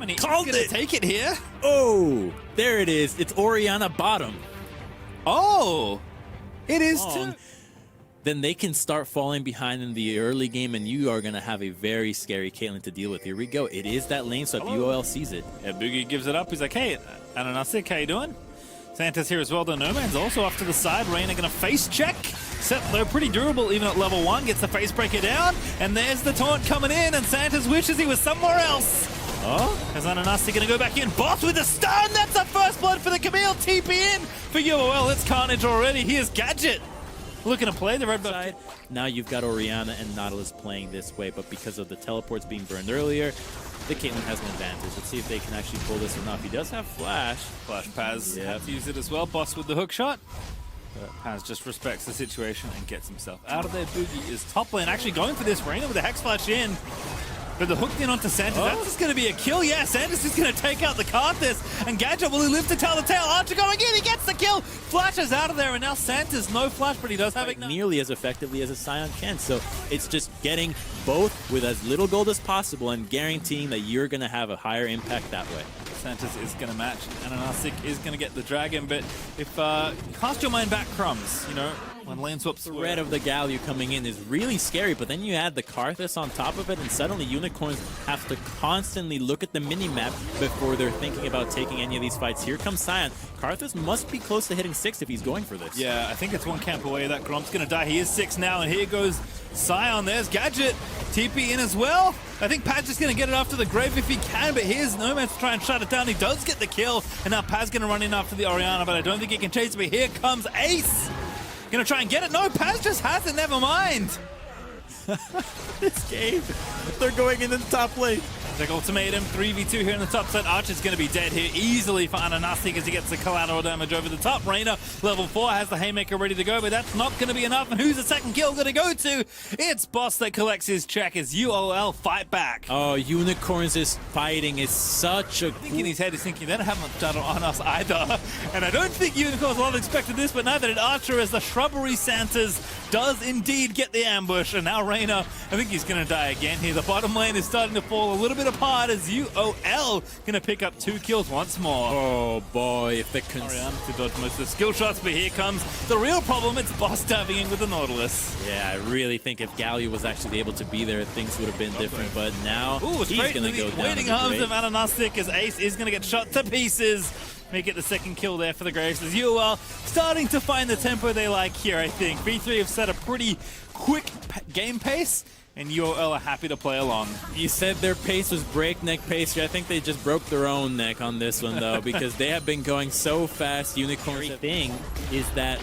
and he's Called gonna it. take it here. Oh, there it is. It's Orianna bottom. Oh, it is Oh. too. Then they can start falling behind in the early game, and you are going to have a very scary Caitlyn to deal with. Here we go. It is that lane swap. UOL sees it. Yeah, Boogie gives it up. He's like, hey, Ananasik, how you doing? Santa's here as well, though. No Man's also off to the side. Reyna gonna face check. Set, though, pretty durable even at level 1. Gets the face breaker down. And there's the taunt coming in, and Santa's wishes he was somewhere else. Oh, is Ananasik gonna go back in? Boss with the stun! That's a first blood for the Camille. TP in for UOL. It's carnage already. Here's Gadget. Looking to play the red side. Now you've got Orianna and Nautilus playing this way, but because of the teleports being burned earlier, the Caitlyn has an advantage. Let's see if they can actually pull this or not. He does have Flash. Flash Paz have to use it as well. Boss with the hook shot. But Paz just respects the situation and gets himself out of there. Boogie is top lane, actually going for this. Reyna with the Hex Flash in. But the hook in onto Santos, that's just going to be a kill. Yeah, Santos is going to take out the Karthus. And Gadget, will he live to tell the tale? Archer going in, he gets the kill. Flashes out of there, and now Santos, no flash, but he does have it nearly as effectively as a Scion can. So it's just getting both with as little gold as possible and guaranteeing that you're going to have a higher impact that way. Santos is going to match, and Anasik is going to get the dragon, but if cast your mind back, Crumbs, you know, when lane swaps the red of the Galio coming in is really scary, but then you add the Karthus on top of it, and suddenly Unicorns have to constantly look at the mini-map before they're thinking about taking any of these fights. Here comes Scion. Karthus must be close to hitting 6 if he's going for this. Yeah, I think it's one camp away that Gromp's going to die. He is 6 now, and here goes Scion. There's Gadget. TP in as well. I think Paz is going to get it after the grave if he can, but here's Nomad to try and shut it down. He does get the kill, and now Paz going to run in after the Orianna, but I don't think he can chase it. But here comes Ace. Going to try and get it. No, Paz just has it. Never mind. This game, they're going into the top lane. Like ultimatum, 3v2 here in the top side. Archer's going to be dead here easily for Ananasik as he gets the collateral damage over the top. Reyna, level 4, has the Haymaker ready to go, but that's not going to be enough. And who's the second kill going to go to? It's Boss that collects his check as UOL fight back. Oh, Unicorns is fighting is such a... I think in his head he's thinking, they don't have much data on us either. And I don't think Unicorns will have expected this, but neither did Archer as the Shrubbery Santas does indeed get the ambush. And now Reyna, I think he's going to die again here. The bottom lane is starting to fall a little bit apart as UOL going to pick up 2 kills once more. Oh boy, if the Orianna to dodge most of the skill shots, but here comes the real problem. It's Boss diving in with the Nautilus. Yeah, I really think if Galio was actually able to be there, things would have been different, but now he's going to go down. Waiting arms of Ananasik as Ace is going to get shot to pieces. May get the second kill there for the Graves as UOL starting to find the tempo they like here, I think. V3 have set a pretty quick game pace, and UOL are happy to play along. You said their pace was breakneck pace. I think they just broke their own neck on this one, though, because they have been going so fast. Unicorn's thing is that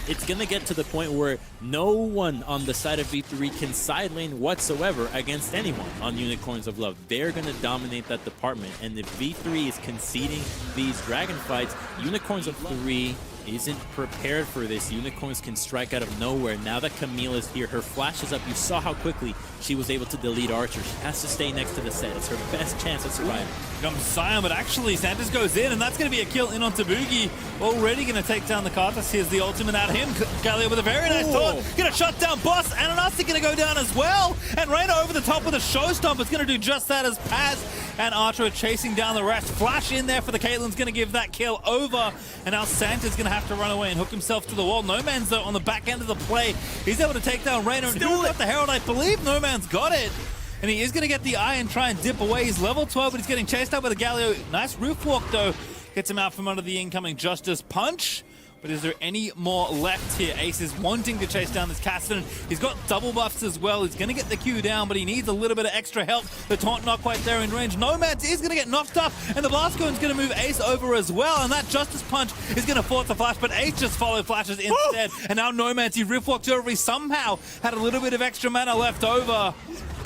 it's going to get to the point where no one on the side of V3 can side lane whatsoever against anyone on Unicorns of Love. They're going to dominate that department, and if V3 is conceding these dragon fights, Unicorns of 3 isn't prepared for this. Unicorns can strike out of nowhere. Now that Camille is here, her flash is up. You saw how quickly she was able to delete Archer. She has to stay next to the set. It's her best chance of surviving. Comes Scion, but actually Santos goes in, and that's going to be a kill in onto Boogie. Already going to take down the Karthus. Here's the ultimate out of him. Galio with a very nice taunt. Going to shut down Boss. Ananasik going to go down as well. And Reyna over the top with a showstomp. It's going to do just that as Paz and Archer are chasing down the rest. Flash in there for the Caitlyn's going to give that kill over. And now Santa's going to have to run away and hook himself to the wall. No Man's though on the back end of the play. He's able to take down Reyna. And who got the Herald? I believe No Man's got it. And he is going to get the eye and try and dip away. He's level 12, but he's getting chased out with a Galio. Nice roof walk, though. Gets him out from under the incoming Justice Punch. But is there any more left here? Ace is wanting to chase down this Cassidy. He's got double buffs as well. He's going to get the Q down, but he needs a little bit of extra help. The taunt not quite there in range. Nomads is going to get knocked up, and the Blast Cone's going to move Ace over as well, and that Justice Punch is going to force the flash, but Ace just followed flashes instead. And now Nomads, he riff walked over. He somehow had a little bit of extra mana left over.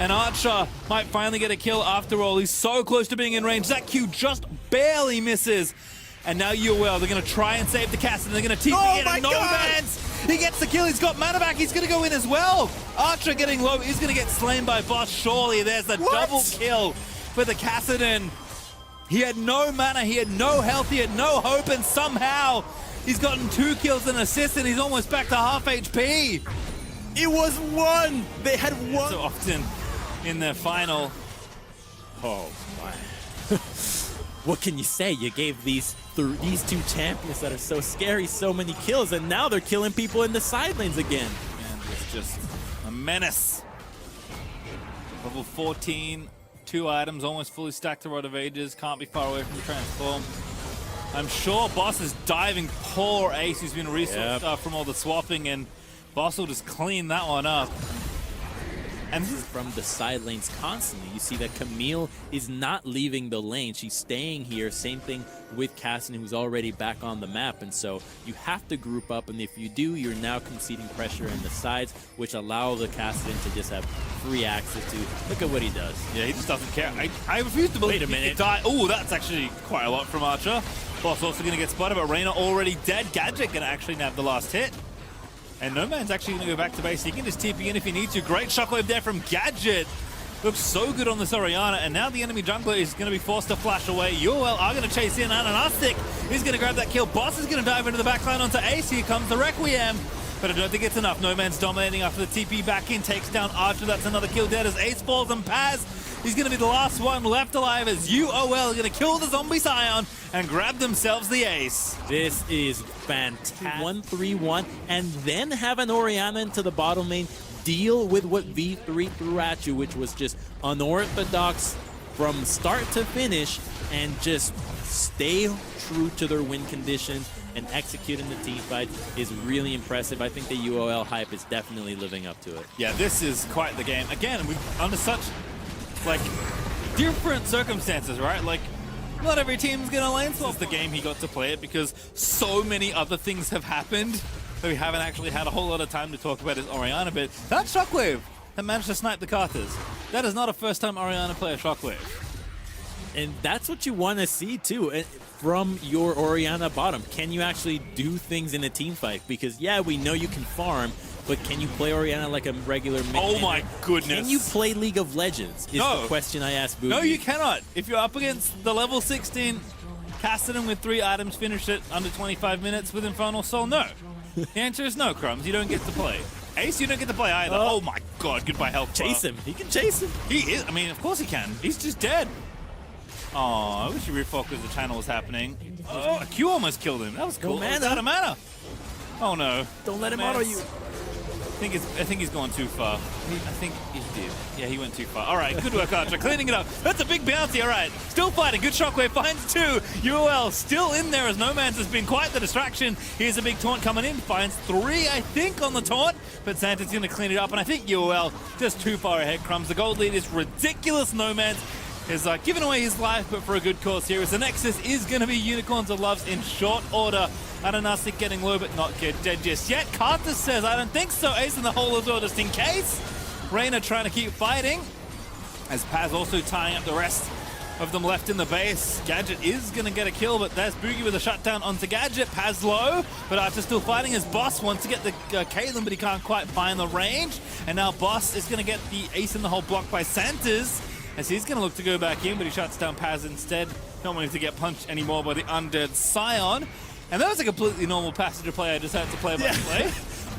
And Archer might finally get a kill after all. He's so close to being in range. That Q just barely misses. And now UOL, they're going to try and save the cast, and they're going to TP in, and Nomads, he gets the kill, he's got mana back, he's going to go in as well. Archer getting low, he's going to get slain by Boss, surely. There's the double kill for the Cassidy. He had no mana, he had no health, he had no hope, and somehow he's gotten 2 kills and assists, and he's almost back to half HP. It was 1! They had 1! So often in their final. Oh my. what can you say? You gave these two champions that are so scary so many kills, and now they're killing people in the side lanes again. And it's just a menace. Level 14, 2 items, almost fully stacked to Rod of Ages. Can't be far away from the transform. I'm sure Boss is diving poor Ace, who's been resourced from all the swapping, and Boss will just clean that one up. And this is from the side lanes constantly. You see that Camille is not leaving the lane. She's staying here. Same thing with Cassin, who's already back on the map. And so you have to group up. And if you do, you're now conceding pressure in the sides, which allow the Cassin to just have free access to. Look at what he does. Yeah, he just doesn't care. I refuse to believe. Wait a minute. Oh, that's actually quite a lot from Archer. Boss also going to get spotted, but Reyna already dead. Gadget going to actually nab the last hit. And No Man's actually going to go back to base. He can just TP in if he needs to. Great shockwave there from Gadget. Looks so good on this Orianna. And now the enemy jungler is going to be forced to flash away. UOL are going to chase in. Ananastic is going to grab that kill. Boss is going to dive into the backline onto Ace. Here comes the Requiem. But I don't think it's enough. No Man's dominating after the TP back in. Takes down Archer. That's another kill dead as Ace falls, and Paz, he's going to be the last one left alive as UOL are going to kill the zombie Scion and grab themselves the ace. This is fantastic. 1-3-1, and then have an Orianna into the bottom lane deal with what V3 threw at you, which was just unorthodox from start to finish, and just stay true to their win conditions and execute in the team fight is really impressive. I think the UOL hype is definitely living up to it. Yeah, this is quite the game. Again, under such like different circumstances, right? Like, not every team's gonna lane swap. This is the game he got to play it because so many other things have happened that we haven't actually had a whole lot of time to talk about his Orianna. But that shockwave that managed to snipe the Carthers, that is not a first-time Orianna play a shockwave. And that's what you want to see too from your Orianna bottom. Can you actually do things in a team fight? Because yeah, we know you can farm, but can you play Orianna like a regular mid? Oh my goodness. Can you play League of Legends is the question I asked Boogie. No, you cannot. If you're up against the level 16 Cassidy with 3 items, finish it under 25 minutes with Infernal Soul, no. The answer is no, Crumbs. You don't get to play. Ace, you don't get to play either. Oh my god, goodbye health bar. Chase him. He can chase him. He is. I mean, of course he can. He's just dead. Oh, I wish you refocused the channel was happening. Oh, a Q almost killed him. That was cool. Man, out of mana. Oh no. Don't let him auto you. I think he's gone too far. I think he did. Yeah, he went too far. All right, good work, Archer. Cleaning it up. That's a big bounty. All right, still fighting. Good shockwave. Finds 2. UOL still in there as No Man's has been quite the distraction. Here's a big taunt coming in. Finds 3, I think, on the taunt. But Santa's going to clean it up. And I think UOL just too far ahead, Crumbs. The gold lead is ridiculous. No Man's is giving away his life, but for a good cause here. As the Nexus is going to be UnicornsOfLove in short order. Ananastic getting low, but not get dead just yet. Carter says, I don't think so. Ace in the hole as well, just in case. Reyna trying to keep fighting. As Paz also tying up the rest of them left in the base. Gadget is going to get a kill, but there's Boogie with a shutdown onto Gadget. Paz low, but Archer still fighting. His Boss wants to get the Caitlyn, but he can't quite find the range. And now Boss is going to get the Ace in the hole blocked by Santas, as he's going to look to go back in, but he shuts down Paz instead. Not wanting to get punched anymore by the undead Scion. And that was a completely normal passenger play I just had to play by play.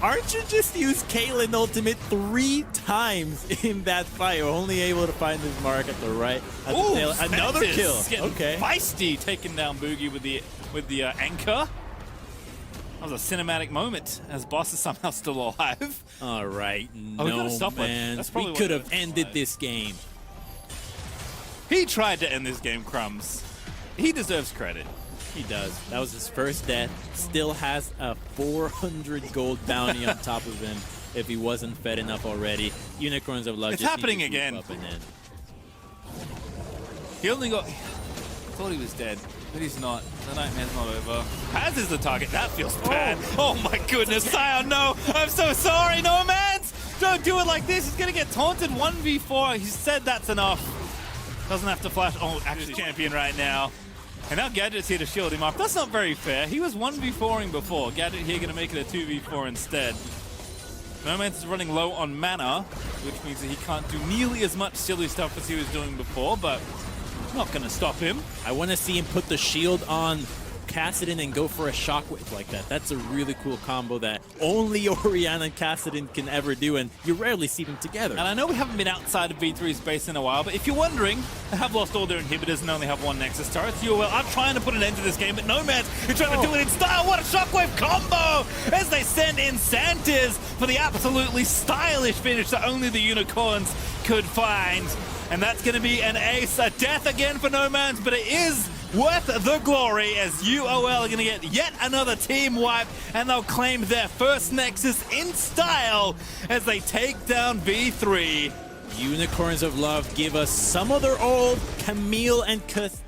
Archer just used Caitlyn ultimate 3 times in that fight. Only able to find his mark at the right. At the tail. Another kill. Okay. Feisty, taking down Boogie with the anchor. That was a cinematic moment as Boss is somehow still alive. All right, man. We could have ended this game. He tried to end this game, Crumbs. He deserves credit. He does. That was his first death. Still has a 400 gold bounty on top of him if he wasn't fed enough already. UnicornsOfLove. It's happening again. He only got... I thought he was dead, but he's not. The nightmare's not over. Paz is the target. That feels bad. Oh my goodness, Scion, no! I'm so sorry, No Man's! Don't do it like this. He's gonna get taunted 1v4. He said that's enough. Doesn't have to flash. Oh, actually champion right now. And now Gadget's here to shield him off. That's not very fair. He was 1v4ing before. Gadget here going to make it a 2v4 instead. No Man's is running low on mana, which means that he can't do nearly as much silly stuff as he was doing before, but not going to stop him. I want to see him put the shield on Kassadin and go for a shockwave like that. That's a really cool combo that only Orianna and Kassadin can ever do, and you rarely see them together. And I know we haven't been outside of V3 space in a while, but if you're wondering, they have lost all their inhibitors and only have one Nexus turret. UOL are trying to put an end to this game, but Nomads are trying to do it in style. What a shockwave combo as they send in Santas for the absolutely stylish finish that only the Unicorns could find. And that's going to be an ace, a death again for Nomads, but it is worth the glory as UOL are going to get yet another team wipe, and they'll claim their first Nexus in style as they take down V3. Unicorns of Love give us some of their old Camille and Kassadin.